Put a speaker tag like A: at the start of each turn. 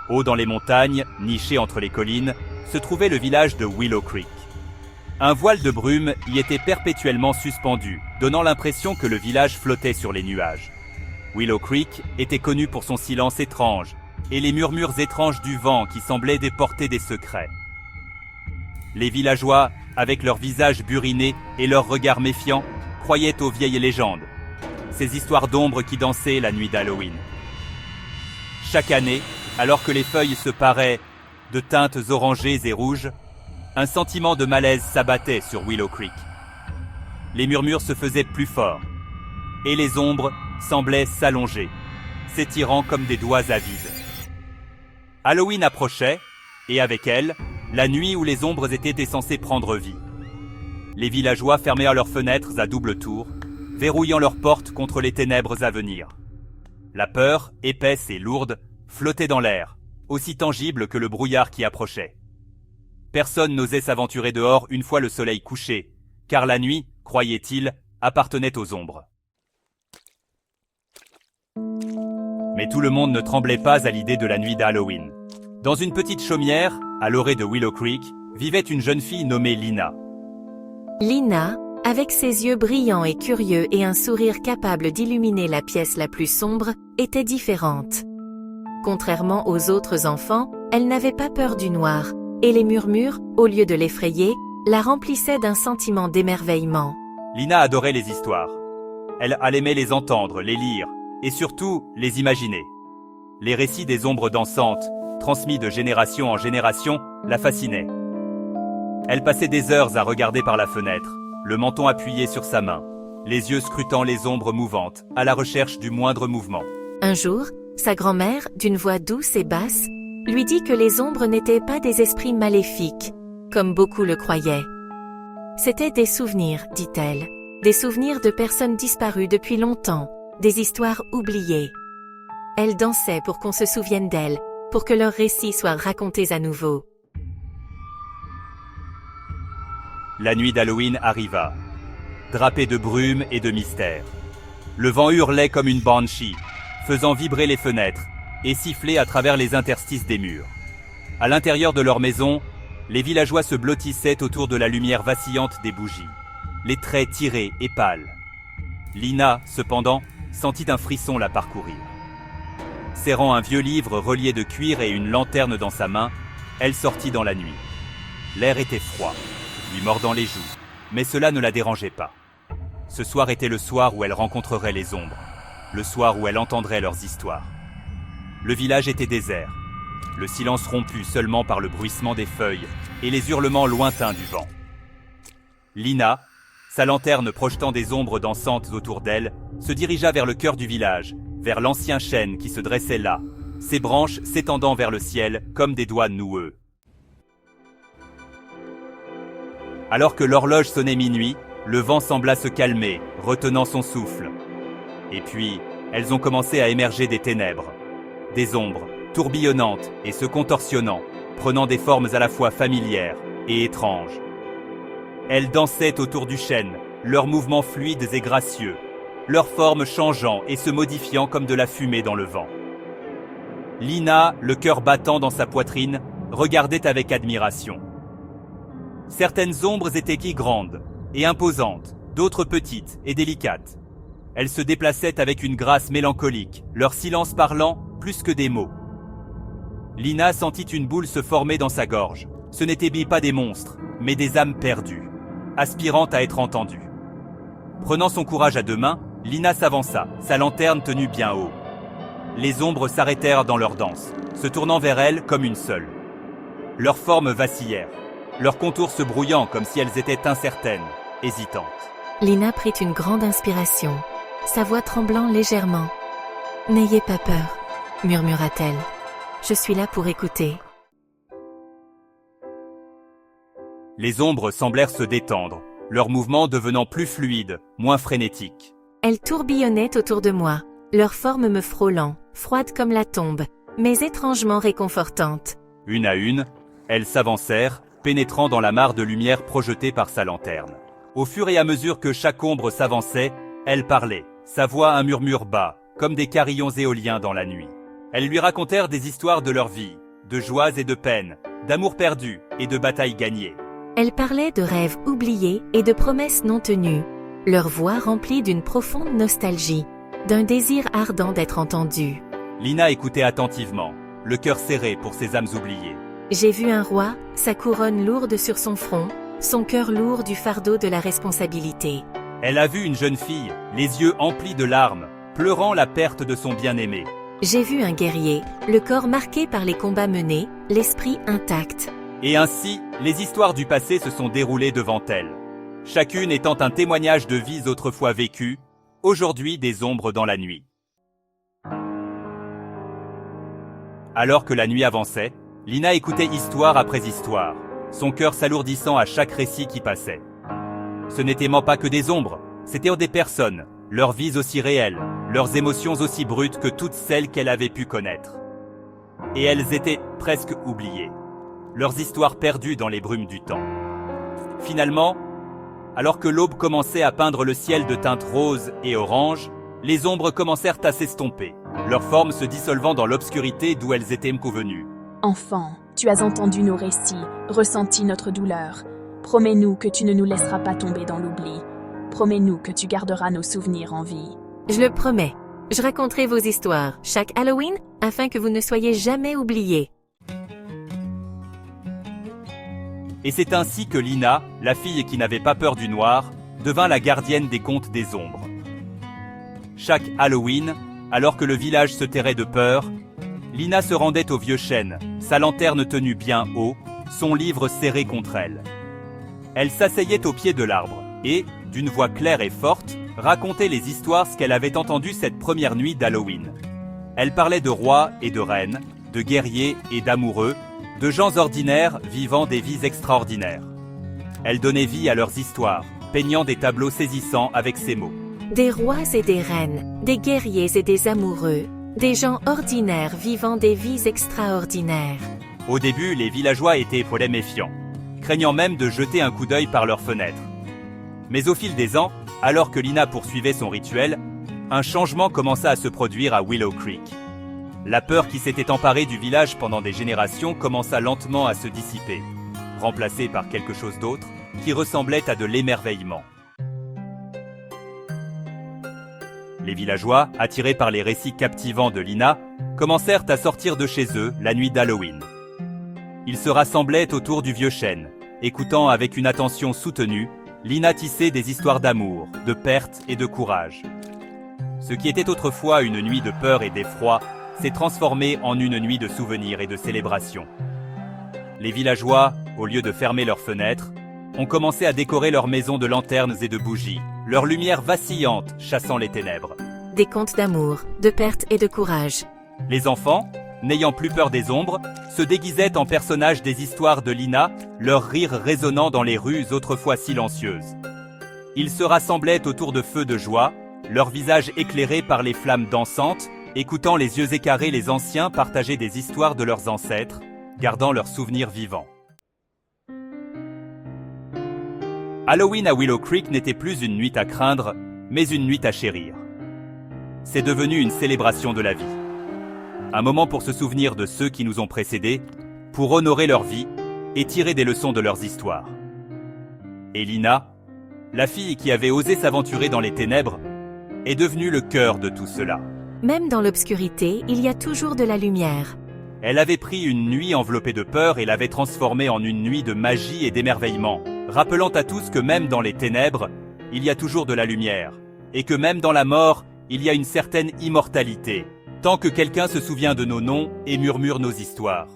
A: Haut dans les montagnes, niché entre les collines, se trouvait le village de Willow Creek. Un voile de brume y était perpétuellement suspendu, donnant l'impression que le village flottait sur les nuages. Willow Creek était connu pour son silence étrange et les murmures étranges du vent qui semblaient déporter des secrets. Les villageois, avec leurs visages burinés et leurs regards méfiants, croyaient aux vieilles légendes, ces histoires d'ombres qui dansaient la nuit d'Halloween. Chaque année, alors que les feuilles se paraient de teintes orangées et rouges, un sentiment de malaise s'abattait sur Willow Creek. Les murmures se faisaient plus forts, et les ombres semblaient s'allonger, s'étirant comme des doigts avides. Halloween approchait, et avec elle, la nuit où les ombres étaient censées prendre vie. Les villageois fermèrent leurs fenêtres à double tour, verrouillant leurs portes contre les ténèbres à venir. La peur, épaisse et lourde, flottait dans l'air, aussi tangible que le brouillard qui approchait. Personne n'osait s'aventurer dehors une fois le soleil couché, car la nuit, croyait-il, appartenait aux ombres. Mais tout le monde ne tremblait pas à l'idée de la nuit d'Halloween. Dans une petite chaumière, à l'orée de Willow Creek, vivait une jeune fille nommée Lina.
B: Lina, avec ses yeux brillants et curieux et un sourire capable d'illuminer la pièce la plus sombre, était différente. Contrairement aux autres enfants, elle n'avait pas peur du noir, et les murmures, au lieu de l'effrayer, la remplissaient d'un sentiment d'émerveillement.
A: Lina adorait les histoires. Elle aimait les entendre, les lire, et surtout les imaginer. Les récits des ombres dansantes, transmis de génération en génération, la fascinaient. Elle passait des heures à regarder par la fenêtre, le menton appuyé sur sa main, les yeux scrutant les ombres mouvantes, à la recherche du moindre mouvement.
B: Un jour, sa grand-mère, d'une voix douce et basse, lui dit que les ombres n'étaient pas des esprits maléfiques, comme beaucoup le croyaient. C'étaient des souvenirs, dit-elle, des souvenirs de personnes disparues depuis longtemps, des histoires oubliées. Elle dansait pour qu'on se souvienne d'elle, pour que leurs récits soient racontés à nouveau.
A: La nuit d'Halloween arriva, drapée de brume et de mystère. Le vent hurlait comme une banshee, faisant vibrer les fenêtres et siffler à travers les interstices des murs. À l'intérieur de leur maison, les villageois se blottissaient autour de la lumière vacillante des bougies, les traits tirés et pâles. Lina, cependant, sentit un frisson la parcourir. Serrant un vieux livre relié de cuir et une lanterne dans sa main, elle sortit dans la nuit. L'air était froid, lui mordant les joues, mais cela ne la dérangeait pas. Ce soir était le soir où elle rencontrerait les ombres, le soir où elle entendrait leurs histoires. Le village était désert, le silence rompu seulement par le bruissement des feuilles et les hurlements lointains du vent. Lina, sa lanterne projetant des ombres dansantes autour d'elle, se dirigea vers le cœur du village, vers l'ancien chêne qui se dressait là, ses branches s'étendant vers le ciel comme des doigts noueux. Alors que l'horloge sonnait minuit, le vent sembla se calmer, retenant son souffle. Et puis, elles ont commencé à émerger des ténèbres, des ombres, tourbillonnantes et se contorsionnant, prenant des formes à la fois familières et étranges. Elles dansaient autour du chêne, leurs mouvements fluides et gracieux, leurs formes changeant et se modifiant comme de la fumée dans le vent. Lina, le cœur battant dans sa poitrine, regardait avec admiration. Certaines ombres étaient grandes et imposantes, d'autres petites et délicates. Elles se déplaçaient avec une grâce mélancolique, leur silence parlant plus que des mots. Lina sentit une boule se former dans sa gorge. Ce n'étaient pas des monstres, mais des âmes perdues, aspirant à être entendues. Prenant son courage à deux mains, Lina s'avança, sa lanterne tenue bien haut. Les ombres s'arrêtèrent dans leur danse, se tournant vers elle comme une seule. Leurs formes vacillèrent, leurs contours se brouillant comme si elles étaient incertaines, hésitantes.
B: Lina prit une grande inspiration, sa voix tremblant légèrement. « N'ayez pas peur, » murmura-t-elle. « Je suis là pour écouter. »
A: Les ombres semblèrent se détendre, leurs mouvements devenant plus fluides, moins frénétiques.
B: Elles tourbillonnaient autour de moi, leurs formes me frôlant, froides comme la tombe, mais étrangement réconfortantes.
A: Une à une, elles s'avancèrent, pénétrant dans la mare de lumière projetée par sa lanterne. Au fur et à mesure que chaque ombre s'avançait, elle parlait, sa voix un murmure bas, comme des carillons éoliens dans la nuit. Elles lui racontèrent des histoires de leur vie, de joies et de peines, d'amour perdu et de batailles gagnées.
B: Elles parlaient de rêves oubliés et de promesses non tenues, leur voix remplie d'une profonde nostalgie, d'un désir ardent d'être entendue.
A: Lina écoutait attentivement, le cœur serré pour ses âmes oubliées.
B: J'ai vu un roi, sa couronne lourde sur son front, son cœur lourd du fardeau de la responsabilité.
A: Elle a vu une jeune fille, les yeux emplis de larmes, pleurant la perte de son bien-aimé.
B: J'ai vu un guerrier, le corps marqué par les combats menés, l'esprit intact.
A: Et ainsi, les histoires du passé se sont déroulées devant elle. Chacune étant un témoignage de vies autrefois vécues, aujourd'hui des ombres dans la nuit. Alors que la nuit avançait, Lina écoutait histoire après histoire, son cœur s'alourdissant à chaque récit qui passait. Ce n'étaient pas que des ombres, c'étaient des personnes, leurs vies aussi réelles, leurs émotions aussi brutes que toutes celles qu'elle avait pu connaître. Et elles étaient presque oubliées, leurs histoires perdues dans les brumes du temps. Finalement, alors que l'aube commençait à peindre le ciel de teintes roses et oranges, les ombres commencèrent à s'estomper, leurs formes se dissolvant dans l'obscurité d'où elles étaient convenues.
C: Enfant, tu as entendu nos récits, ressenti notre douleur. Promets-nous que tu ne nous laisseras pas tomber dans l'oubli. Promets-nous que tu garderas nos souvenirs en vie.
B: Je le promets. Je raconterai vos histoires chaque Halloween afin que vous ne soyez jamais oubliés.
A: Et c'est ainsi que Lina, la fille qui n'avait pas peur du noir, devint la gardienne des contes des ombres. Chaque Halloween, alors que le village se terrait de peur, Lina se rendait au vieux chêne, sa lanterne tenue bien haut, son livre serré contre elle. Elle s'asseyait au pied de l'arbre et, d'une voix claire et forte, racontait les histoires qu'elle avait entendues cette première nuit d'Halloween. Elle parlait de rois et de reines, de guerriers et d'amoureux, de gens ordinaires vivant des vies extraordinaires. Elle donnait vie à leurs histoires, peignant des tableaux saisissants avec ces mots.
B: Des rois et des reines, des guerriers et des amoureux, des gens ordinaires vivant des vies extraordinaires.
A: Au début, les villageois étaient folles méfiants, craignant même de jeter un coup d'œil par leurs fenêtres. Mais au fil des ans, alors que Lina poursuivait son rituel, un changement commença à se produire à Willow Creek. La peur qui s'était emparée du village pendant des générations commença lentement à se dissiper, remplacée par quelque chose d'autre qui ressemblait à de l'émerveillement. Les villageois, attirés par les récits captivants de Lina, commencèrent à sortir de chez eux la nuit d'Halloween. Ils se rassemblaient autour du vieux chêne, écoutant avec une attention soutenue Lina tisser des histoires d'amour, de perte et de courage. Ce qui était autrefois une nuit de peur et d'effroi s'est transformé en une nuit de souvenirs et de célébration. Les villageois, au lieu de fermer leurs fenêtres, ont commencé à décorer leurs maisons de lanternes et de bougies, leur lumière vacillante chassant les ténèbres.
B: Des contes d'amour, de perte et de courage.
A: Les enfants, n'ayant plus peur des ombres, se déguisaient en personnages des histoires de Lina, leur rire résonnant dans les rues autrefois silencieuses. Ils se rassemblaient autour de feux de joie, leurs visages éclairés par les flammes dansantes, écoutant les yeux écarés les anciens partager des histoires de leurs ancêtres, gardant leurs souvenirs vivants. Halloween à Willow Creek n'était plus une nuit à craindre, mais une nuit à chérir. C'est devenu une célébration de la vie. Un moment pour se souvenir de ceux qui nous ont précédés, pour honorer leur vie et tirer des leçons de leurs histoires. Et Lina, la fille qui avait osé s'aventurer dans les ténèbres, est devenue le cœur de tout cela.
B: Même dans l'obscurité, il y a toujours de la lumière.
A: Elle avait pris une nuit enveloppée de peur et l'avait transformée en une nuit de magie et d'émerveillement, rappelant à tous que même dans les ténèbres, il y a toujours de la lumière, et que même dans la mort, il y a une certaine immortalité, tant que quelqu'un se souvient de nos noms et murmure nos histoires.